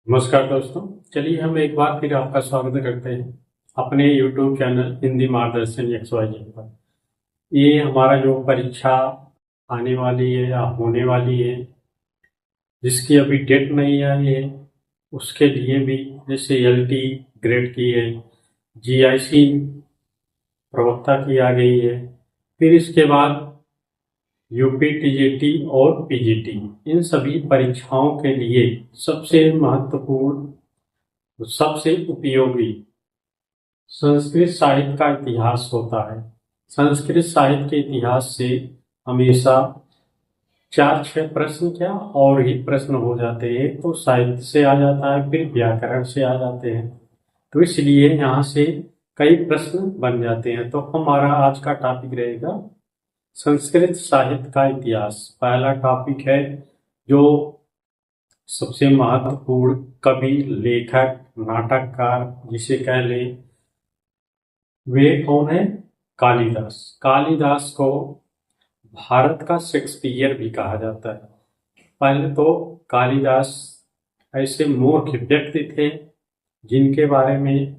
नमस्कार दोस्तों। चलिए हम एक बार फिर आपका स्वागत करते हैं अपने YouTube चैनल हिंदी मार्गदर्शन XYZ पर। ये हमारा जो परीक्षा आने वाली है या होने वाली है, जिसकी अभी डेट नहीं आई है, उसके लिए भी जैसे LT ग्रेड की है, GIC प्रवक्ता की आ गई है, फिर इसके बाद यूपी TGT और PGT, इन सभी परीक्षाओं के लिए सबसे महत्वपूर्ण, सबसे उपयोगी संस्कृत साहित्य का इतिहास होता है। संस्कृत साहित्य के इतिहास से हमेशा चार छह प्रश्न क्या और ही प्रश्न हो जाते हैं। तो साहित्य से आ जाता है, फिर व्याकरण से आ जाते हैं, तो इसलिए यहाँ से कई प्रश्न बन जाते हैं। तो हमारा आज का टॉपिक रहेगा संस्कृत साहित्य का इतिहास। पहला टॉपिक है जो सबसे महत्वपूर्ण कवि, लेखक, नाटककार जिसे कह लें, वे कौन है? कालिदास। कालिदास को भारत का शेक्सपियर भी कहा जाता है। पहले तो कालिदास ऐसे मूर्ख व्यक्ति थे जिनके बारे में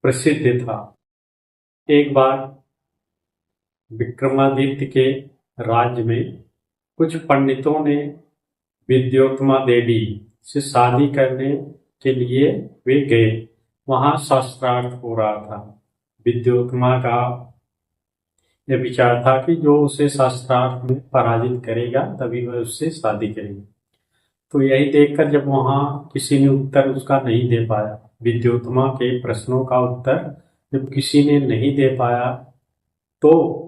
प्रसिद्ध था। एक बार विक्रमादित्य के राज्य में कुछ पंडितों ने विद्योत्तमा देवी से शादी करने के लिए वे गए। वहां शास्त्रार्थ हो रहा था। विद्योत्तमा का यह विचार था कि जो उसे शास्त्रार्थ में पराजित करेगा तभी वह उससे शादी करेगी। तो यही देखकर जब वहां किसी ने उत्तर उसका नहीं दे पाया, विद्योत्तमा के प्रश्नों का उत्तर जब किसी ने नहीं दे पाया, तो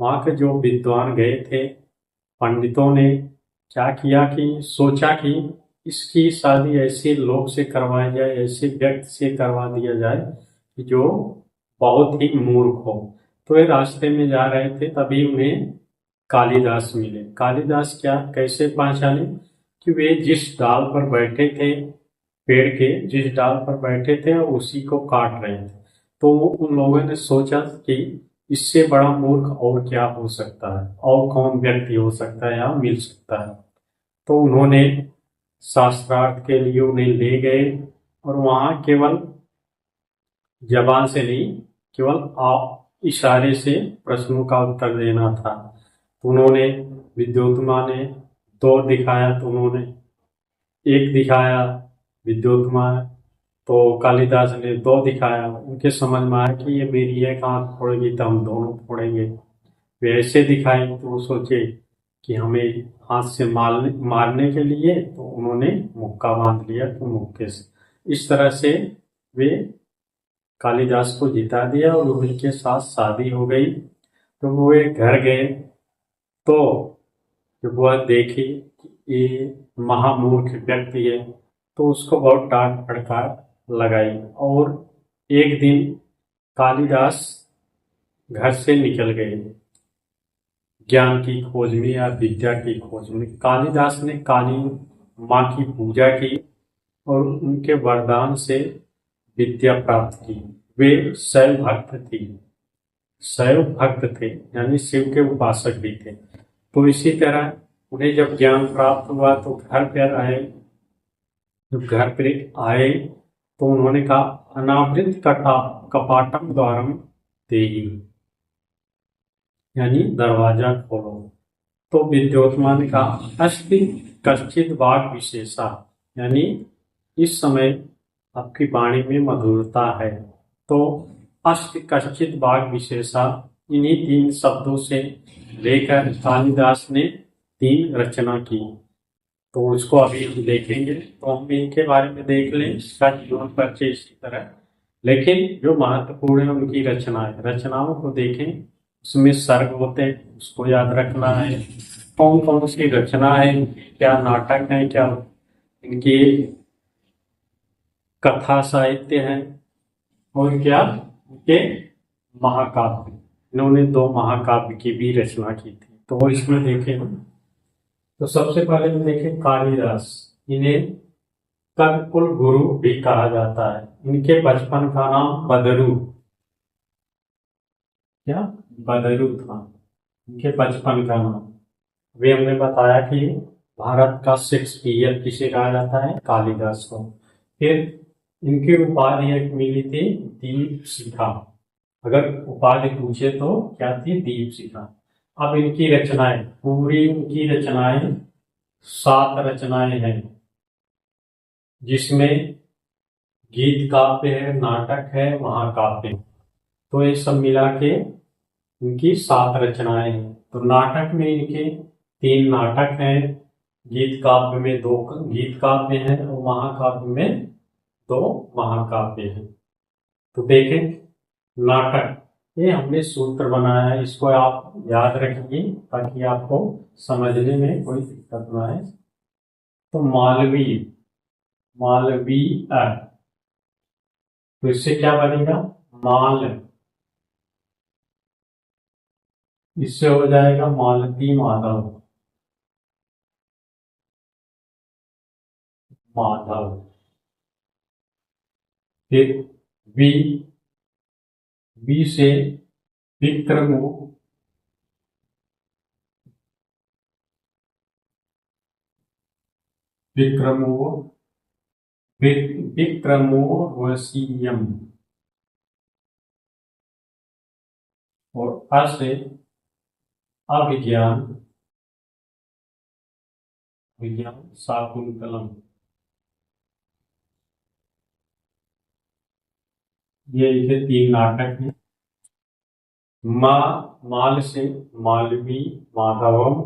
वहां के जो विद्वान गए थे, पंडितों ने क्या किया कि सोचा कि इसकी शादी ऐसे लोग से करवाई जाए, ऐसे व्यक्ति से करवा दिया जाए कि जो बहुत ही मूर्ख हो। तो ये रास्ते में जा रहे थे, तभी उन्हें कालिदास मिले। कालिदास क्या कैसे पहचाने कि वे जिस डाल पर बैठे थे, पेड़ के जिस डाल पर बैठे थे उसी को काट रहे थे। तो उन लोगों ने सोचा कि इससे बड़ा मूर्ख और क्या हो सकता है, और कौन व्यक्ति हो सकता है या मिल सकता है। तो उन्होंने शास्त्रार्थ के लिए उन्हें ले गए, और वहां केवल जबान से नहीं, केवल इशारे से प्रश्नों का उत्तर देना था। तो उन्होंने, विद्योत्तमा ने दो दिखाया, तो उन्होंने एक दिखाया विद्योत्तमा, तो कालिदास ने दो दिखाया। उनके समझ में आया कि ये मेरी एक आंख फोड़ेगी तो हम दोनों फोड़ेंगे। वे ऐसे दिखाए तो वो सोचे कि हमें हाथ से मारने के लिए, तो उन्होंने मुक्का बांध लिया तो मुक्के से। इस तरह से वे कालिदास को जिता दिया और उनके साथ शादी हो गई। तो वो एक घर गए, तो जब वह देखे कि ये महामूर्ख व्यक्ति है, तो उसको बहुत डांट फटकार लगाई। और एक दिन कालिदास घर से निकल गए ज्ञान की खोज में या विद्या की खोज में। कालिदास ने काली माँ की पूजा की और उनके वरदान से विद्या प्राप्त की। वे शैव भक्त थी, शैव भक्त थे, यानी शिव के उपासक भी थे। तो इसी तरह उन्हें जब ज्ञान प्राप्त हुआ तो घर पर आए। जब घर पर आए तो उन्होंने कहा, अनावृत कपाटम द्वारम देहि, यानी दरवाजा खोलो। तो विद्योत्तमा ने कहा, अस्ति कश्चित वाग विशेषा, यानी इस समय आपकी वाणी में मधुरता है। तो अस्ति कश्चित वाग विशेषा, इन्हीं तीन शब्दों से लेकर कालिदास ने तीन रचना की। तो उसको अभी हम देखेंगे, तो हम इनके बारे में देख लें, इसका जीवन परिचय इसी तरह। लेकिन जो महत्वपूर्ण है उनकी रचनाएं, रचनाओं को देखें, उसमें सर्ग होते हैं, उसको याद रखना है। कौन कौन सी रचना है, क्या नाटक है, क्या इनकी कथा साहित्य है, और क्या इनके महाकाव्य। इन्होंने दो महाकाव्य की भी रचना की थी, तो वो इसमें देखें। तो सबसे पहले हम देखें कालिदास। इन्हें कविकुल गुरु भी कहा जाता है। इनके बचपन का नाम बदरू, क्या बदरू था इनके बचपन का नाम। वे हमने बताया कि भारत का शेक्सपियर किसे कहा जाता है? कालिदास को। फिर इनकी उपाधि एक मिली थी दीप शिखा। अगर उपाधि पूछे तो क्या थी? दीप शिखा। अब इनकी रचनाएं, पूरी इनकी रचनाएं 7 रचनाएं हैं, जिसमें गीत काव्य है, नाटक है, महाकाव्य है। तो ये सब मिला के इनकी 7 रचनाएं हैं। तो नाटक में इनके 3 नाटक हैं, गीत काव्य में 2 गीत काव्य हैं और महाकाव्य में 2 महाकाव्य हैं। तो देखें, नाटक, ये हमने सूत्र बनाया है, इसको आप याद रखिए ताकि आपको समझने में कोई दिक्कत ना आए। तो मालवीय, मालवीय, तो इससे क्या बनेगा? माल, इससे हो जाएगा मालती माधव, माधव। फिर वी, वी से विक्रम, विक्रमो, विक्रमो वसीयम। और अ से अभिज्ञान, विज्ञान शाकुंतलम। ये इनके 3 नाटक हैं। माल से मालवी माधवम,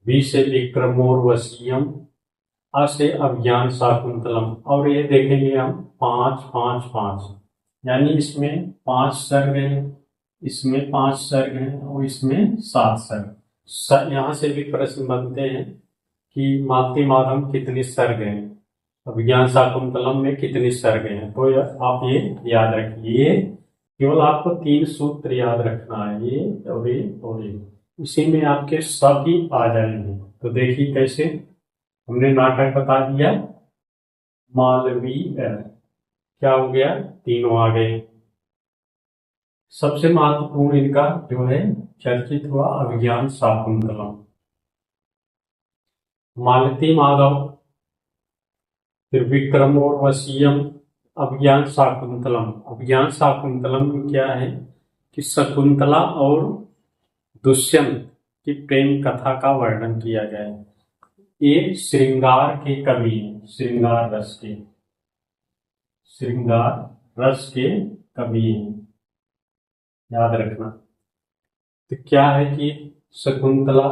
वी से विक्रमोर्वशीयम, अ से अभिज्ञान शाकुंतलम। और ये देखेंगे हम 5 5 5, यानी इसमें 5 सर्ग हैं, इसमें 5 सर्ग हैं और इसमें 7 सर्ग। यहाँ से भी प्रश्न बनते हैं कि मालती माधव कितनी सर्ग हैं, अभिज्ञान शाकुंतलम में कितनी सर्ग हैं। तो आप ये याद रखिए, केवल आपको 3 सूत्र याद रखना है, ये और ये और ये, इसी में आपके सभी आ जाएंगे। तो देखिए कैसे, हमने नाटक बता दिया, मालवीय, क्या हो गया? तीनों आ गए। सबसे महत्वपूर्ण इनका जो है चर्चित हुआ अभिज्ञान शाकुंतलम, मालती माधव, फिर विक्रम और वसीयम, अभिज्ञान शाकुंतलम। अभिज्ञान शाकुंतलम में क्या है कि शकुंतला और दुष्यंत की प्रेम कथा का वर्णन किया गया है। ये श्रृंगार के कवि हैं, श्रृंगार रस के, श्रृंगार रस के कवि हैं, याद रखना। तो क्या है कि शकुंतला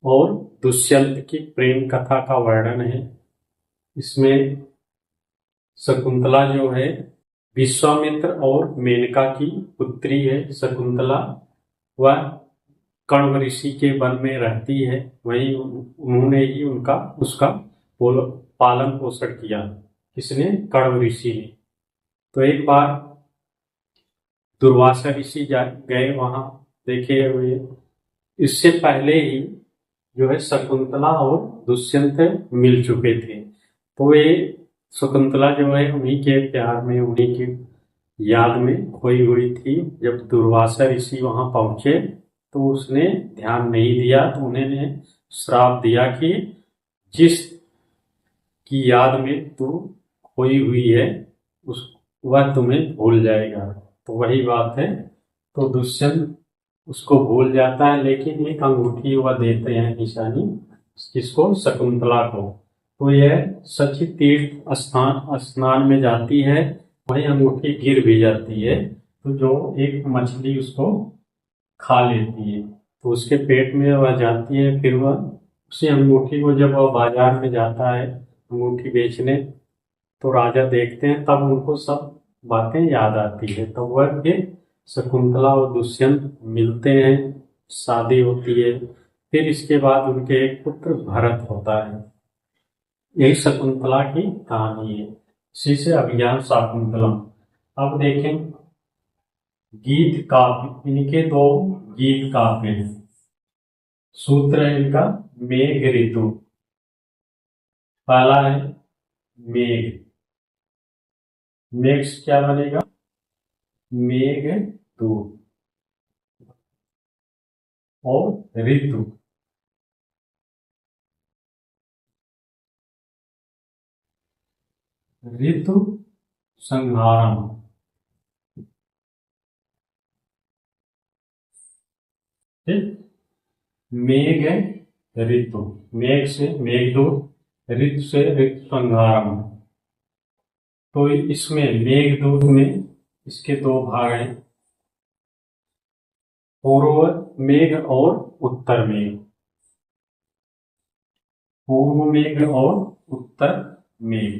और दुष्यंत की प्रेम कथा का वर्णन है। इसमें शकुंतला जो है विश्वामित्र और मेनका की पुत्री है। शकुंतला वह कण्व ऋषि के वन में रहती है, वहीं उन्होंने ही उनका उसका पालन पोषण किया। किसने? कण्व ऋषि ने। तो एक बार दुर्वासा ऋषि गए वहां, देखे हुए, इससे पहले ही जो है शकुंतला और दुष्यंत मिल चुके थे। तो ये शकुंतला जो है उन्हीं के प्यार में, उन्हीं की याद में खोई हुई थी। जब दुर्वासा ऋषि वहां पहुंचे तो उसने ध्यान नहीं दिया, तो उन्होंने श्राप दिया कि जिस की याद में तू खोई हुई है उस वह तुम्हें भूल जाएगा। तो वही बात है। तो दुष्यंत उसको भूल जाता है, लेकिन एक अंगूठी वह देते हैं निशानी, किसको? शकुंतला को। तो यह सची तीर्थ स्थान स्नान में जाती है, वही अंगूठी गिर भी जाती है। तो जो एक मछली उसको खा लेती है, तो उसके पेट में वह जाती है। फिर वह उसी अंगूठी को जब वह बाजार में जाता है अंगूठी बेचने, तो राजा देखते हैं, तब उनको सब बातें याद आती है। तब वह फिर शकुंतला और दुष्यंत मिलते हैं, शादी होती है। फिर इसके बाद उनके एक पुत्र भरत होता है। यही शकुंतला की कहानी है, इसी से अभिज्ञान शाकुंतलम। अब देखें गीत काव्य, इनके 2 गीत काव्य हैं। सूत्र है इनका मेघ ऋतु। पहला है मेघ, मेघ से क्या बनेगा? मेघ दूत। और ऋतु, ऋतु संहारम। ठीक। मेघ ऋतु, मेघ से मेघदूत, ऋतु से ऋतु संहारम। तो इसमें मेघदूत में इसके दो भाग हैं, पूर्व मेघ और उत्तर मेघ। पूर्व मेघ और उत्तर मेघ।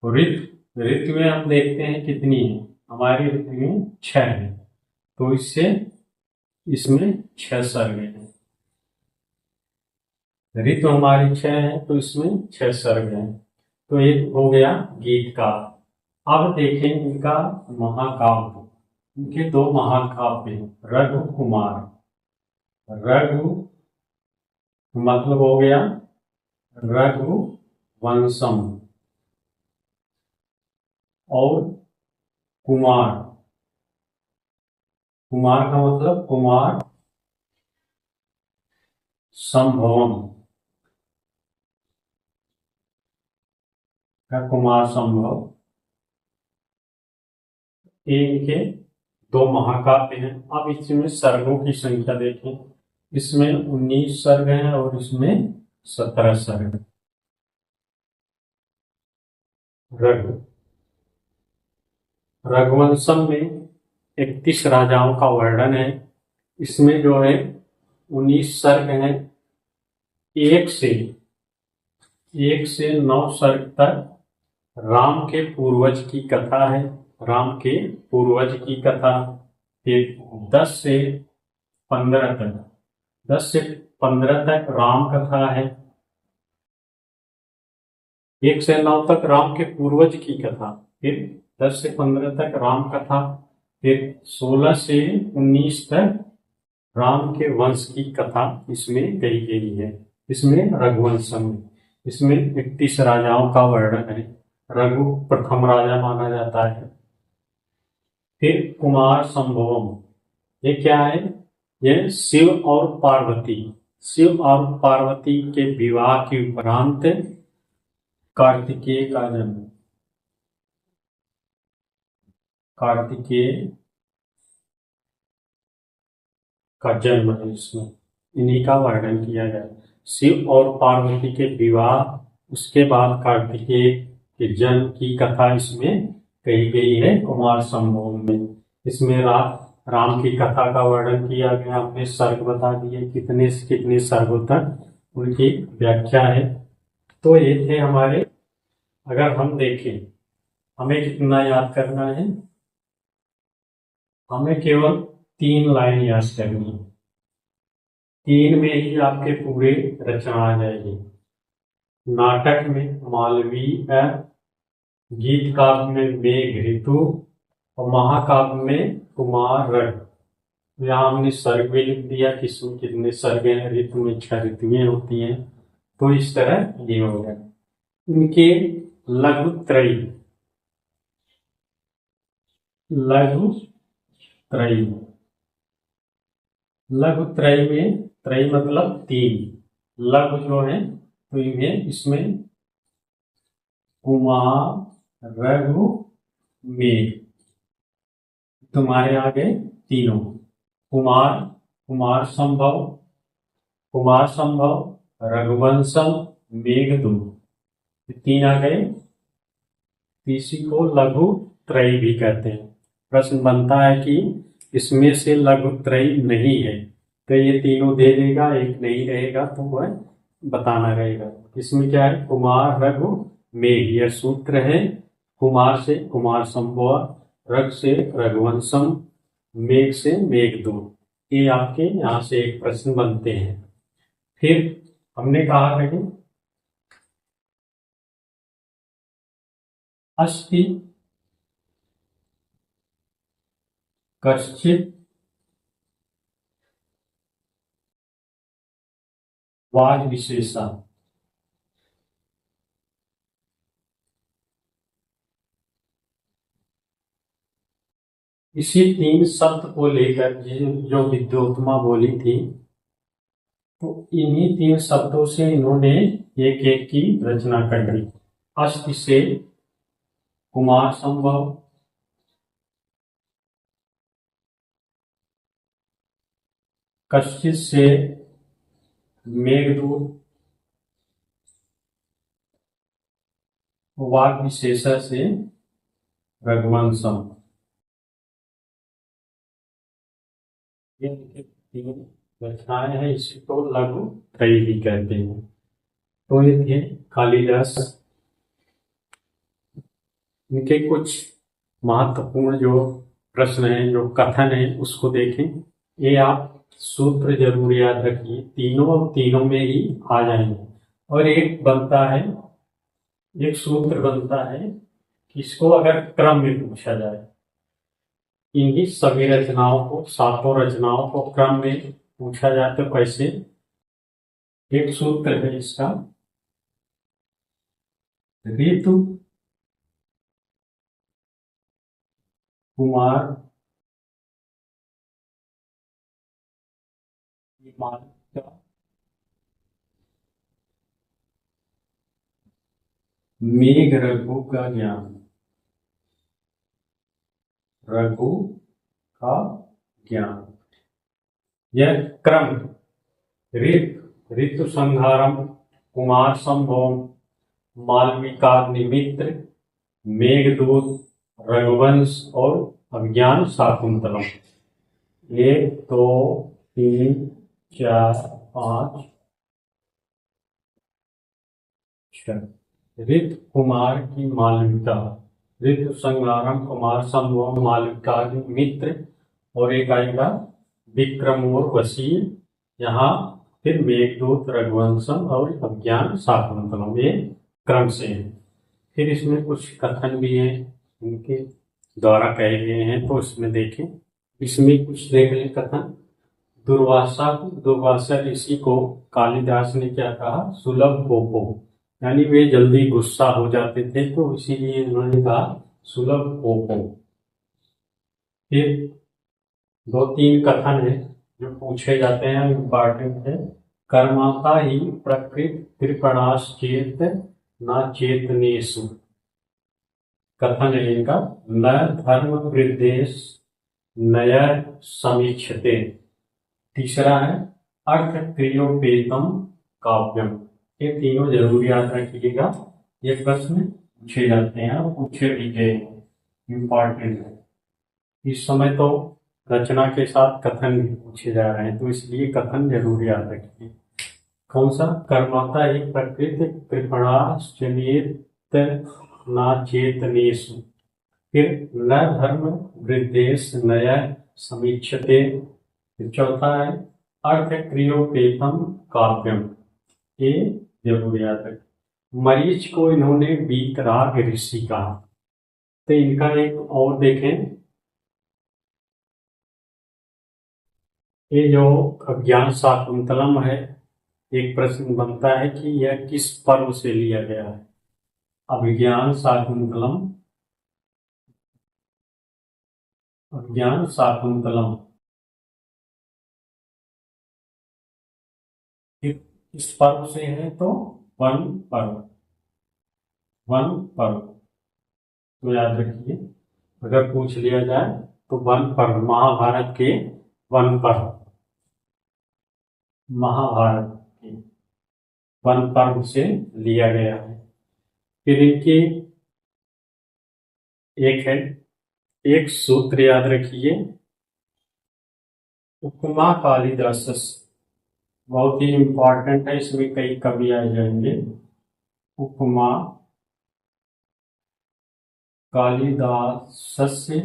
तो ऋतु, ऋतु में हम देखते हैं कितनी है, हमारी ऋतु में 6 है, तो इससे इसमें 6 सर्ग हैं। ऋतु हमारी 6 है तो इसमें 6 सर्ग हैं। तो एक हो गया गीत का। अब देखें इनका महाकाव्य, इनके 2 महाकाव्य हैं। रघु कुमार, रघु मतलब हो गया रघु वंशम, और कुमार, कुमार का मतलब कुमार संभवम, का कुमार संभव। इनके 2 महाकाव्य हैं। अब इसमें सर्गों की संख्या देखें, इसमें 19 सर्ग हैं और इसमें 17 सर्ग। रघुवंशम में 31 राजाओं का वर्णन है। इसमें जो है 19 सर्ग हैं, 1 से 9 सर्ग तक राम के पूर्वज की कथा है, राम के पूर्वज की कथा। फिर 10 से 15 तक राम कथा है। 1 से 9 तक राम के पूर्वज की कथा, फिर 10 से 15 तक राम कथा, फिर 16 से 19 तक राम के वंश की कथा इसमें कही गई है। इसमें रघुवंशम में इसमें 31 राजाओं का वर्णन है। रघु प्रथम राजा माना जाता है। फिर कुमार संभवम, ये क्या है? ये शिव और पार्वती के विवाह के उपरांत कार्तिकेय का जन्म, कार्तिकेय का जन्म है। इसमें इन्हीं का वर्णन किया गया। शिव और पार्वती के विवाह, उसके बाद कार्तिकेय के जन्म की कथा इसमें कही गई है कुमार संभव में। इसमें राम की कथा का वर्णन किया गया। हमने सर्ग बता दिए, कितने से कितने सर्गों तक उनकी व्याख्या है। तो ये थे हमारे। अगर हम देखें, हमें कितना याद करना है, हमें केवल 3 लाइन याद करनी है। 3 में ही आपके पूरे रचना आ जाएगी। नाटक में मालवीय, गीत काव्य में मेघ ऋतु, और महाकाव्य में कुमार रघु। यहाँ हमने सर्ग भी लिख दिया, किसमें कितने सर्ग हैं। ऋतु में 6 ऋतुएं होती हैं। तो इस तरह ये हो गया। इनके लघुत्रयी, लघुत्रयी में त्रयी मतलब 3, लघु जो है तो इनमें इसमें कुमार रघु मेघ, तुम्हारे आगे तीनों। कुमार संभव, रघुवंशम, मेघदूत, 3 आ गए। इसी को लघु त्रयी भी कहते हैं। प्रश्न बनता है कि इसमें से लघु त्रयी नहीं है, तो ये तीनों दे देगा, एक नहीं रहेगा तो वह बताना रहेगा। इसमें क्या है? कुमार रघु मेघ, यह सूत्र है। कुमार से कुमार संभव, रघु से रघुवंशम, मेघ से मेघदूत। ये आपके यहाँ से एक प्रश्न बनते हैं। फिर हमने कहा कहीं अस्ति कश्चित वाज विशेषा, इसी 3 शब्द को लेकर जो विद्योत्तमा बोली थी, तो इन्हीं 3 शब्दों से इन्होंने एक एक की रचना कर दी। अस्ति से कुमार संभव, कश्चित से मेघदूत, वाग विशेष से रघुवंशम। ये तीन रचनाएं हैं, इसी को लघु त्रयी भी कहते हैं। तो ये थे कालिदास। इनके कुछ महत्वपूर्ण जो प्रश्न हैं, जो कथन है, उसको देखें। ये आप सूत्र जरूर याद रखिए, तीनों में ही आ जाएंगे। और एक बनता है, एक सूत्र बनता है कि इसको अगर क्रम में पूछा जाए, इन्हीं सभी रचनाओं को, सातों रचनाओं को क्रम में पूछा जाए तो कैसे। एक सूत्र है इसका, ऋतु कुमार की मालिका, मेघ रघु का ज्ञान, रघु का ज्ञान। यह क्रम ऋतु संहारम, कुमार संभवम, मालविकाग्निमित्र, मेघदूत, रघुवंश और अज्ञान शाकुंतलम। 1 2 3 4 5 6। ऋतु कुमार की मालविका, ऋतु संहारम, कुमार संभवम, मालविकाग्निमित्र, और एक आएगा विक्रम और वसीय। यहाँ फिर मेघदूत, रघुवंशम और अज्ञान शाकुंतलम, ये क्रम से है। फिर इसमें कुछ कथन भी हैं, इनके द्वारा कहे गए हैं, तो इसमें देखें। इसमें कुछ देख लें कथन। दुर्वासा ऋषि को कालिदास ने क्या कहा, सुलभ कोपो, यानी वे जल्दी गुस्सा हो जाते थे, तो इसीलिए उन्होंने कहा सुलभ कोपो। फिर 2-3 कथन है जो पूछे जाते हैं, इम्पॉर्टेंट है। कर्माता ही प्रकृत कृपणाश चेत न चेतनेषु। कथन है इनका, न धर्म वृद्धेश नय समीक्षते। तीसरा है अर्थ क्रियोपेतम काव्यम। ये तीनों जरूर याद रखिएगा, ये प्रश्न पूछे जाते हैं और पूछे भी गए, इम्पॉर्टेंट है। इस समय तो रचना के साथ कथन भी पूछे जा रहे हैं, तो इसलिए कथन जरूर याद रखिए। कौन सा, कर्माता ही प्रकृति कृपणाश्चेत न चेतनेषु। फिर न धर्म वृद्धेश नय समीक्षते। फिर चौथा है अर्थ क्रियोपेतम काव्यम, ये जरूर याद रखें। मरीच को इन्होंने वीतराग ऋषि कहा। तो इनका एक और देखें, ये जो अज्ञान शाकुंतलम है, एक प्रश्न बनता है कि यह किस पर्व से लिया गया है। अभिज्ञान शाकुंतलम, अज्ञान शाकुंतलम किस पर्व से है, तो वन पर्व, वन पर्व। तो याद रखिए, अगर पूछ लिया जाए तो वन पर्व, महाभारत के वन पर्व, महाभारत के वन पर्व से लिया गया है। फिर इनकी एक है, एक सूत्र याद रखिए, उपमा कालिदास, बहुत ही इंपॉर्टेंट है, इसमें कई कवि आ जाएंगे। उपमा कालिदासस्य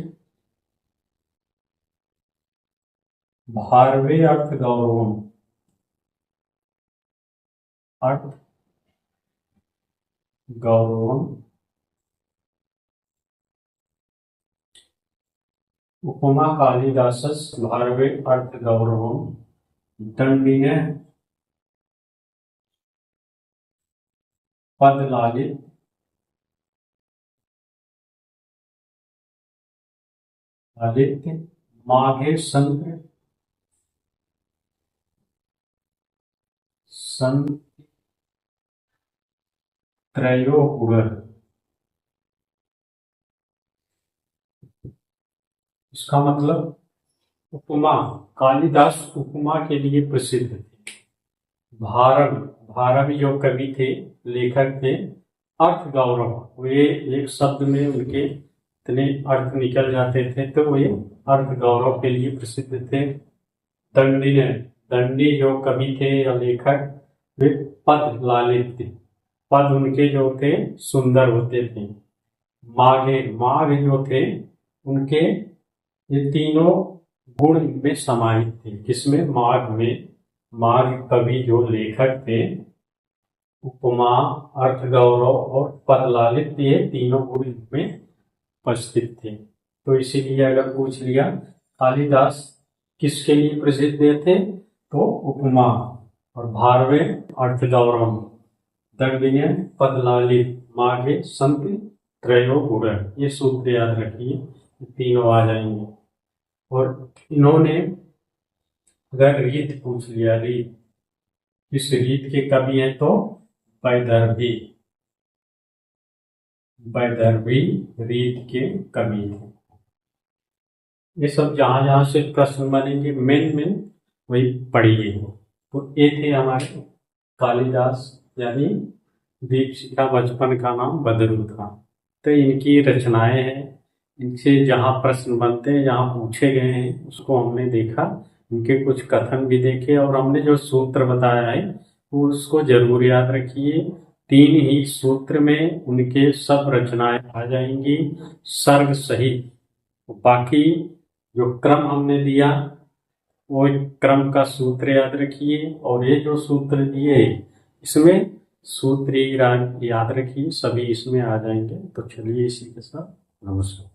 भारवे अर्थ गौरवम, अर्थ गौरवम। उपमा कालिदासस्य भारवे अर्थ गौरवम, दंडिने पद लालित, आदित्य माघे संत संत त्रयो उगर। इसका मतलब उपमा, कालिदास उपमा के लिए प्रसिद्ध थे। भारम, भारम जो कवि थे, लेखक थे। अर्थ गौरव, वे एक शब्द में उनके इतने अर्थ निकल जाते थे, तो वे अर्थ गौरव के लिए प्रसिद्ध थे। दंडी ने, दंडी जो कवि थे या लेखक, वे पद लालित थे। पद उनके जो थे सुंदर होते थे। माघे, माघ जो थे उनके ये तीनों गुण में समाहित थे। किसमें? माघ में। माघ कवि जो लेखक थे, उपमा, अर्थ गौरव और पद लालित, ये तीनों गुण में उपस्थित थे। तो इसीलिए अगर पूछ लिया कालिदास किसके लिए प्रसिद्ध थे, तो उपमा, और भारवे अर्थ गौरव, दंडिन्य पद लालित, माघे संत त्रयो गुण। ये सूत्र याद रखिए, तीनों आ जाएंगे। और इन्होंने अगर रीत पूछ लिया, रीत, किस रीत के कवि हैं, तो वैदर्भी, वैदर्भी रीत के कवि थे। ये सब जहां जहां से प्रश्न बनेंगे मेन वही पढ़िए। तो ये थे हमारे कालिदास, यानी दीपशिखा बचपन का नाम बदरू था। तो इनकी रचनाएं हैं, इनसे जहाँ प्रश्न बनते हैं, जहाँ पूछे गए हैं, उसको हमने देखा, इनके कुछ कथन भी देखे, और हमने जो सूत्र बताया है वो उसको जरूर याद रखिए। 3 ही सूत्र में उनके सब रचनाएं आ जाएंगी सर्ग सहित। बाकी जो क्रम हमने दिया वो क्रम का सूत्र याद रखिए, और ये जो सूत्र दिए इसमें सूत्र याद रखिए, सभी इसमें आ जाएंगे। तो चलिए इसी के साथ नमस्कार।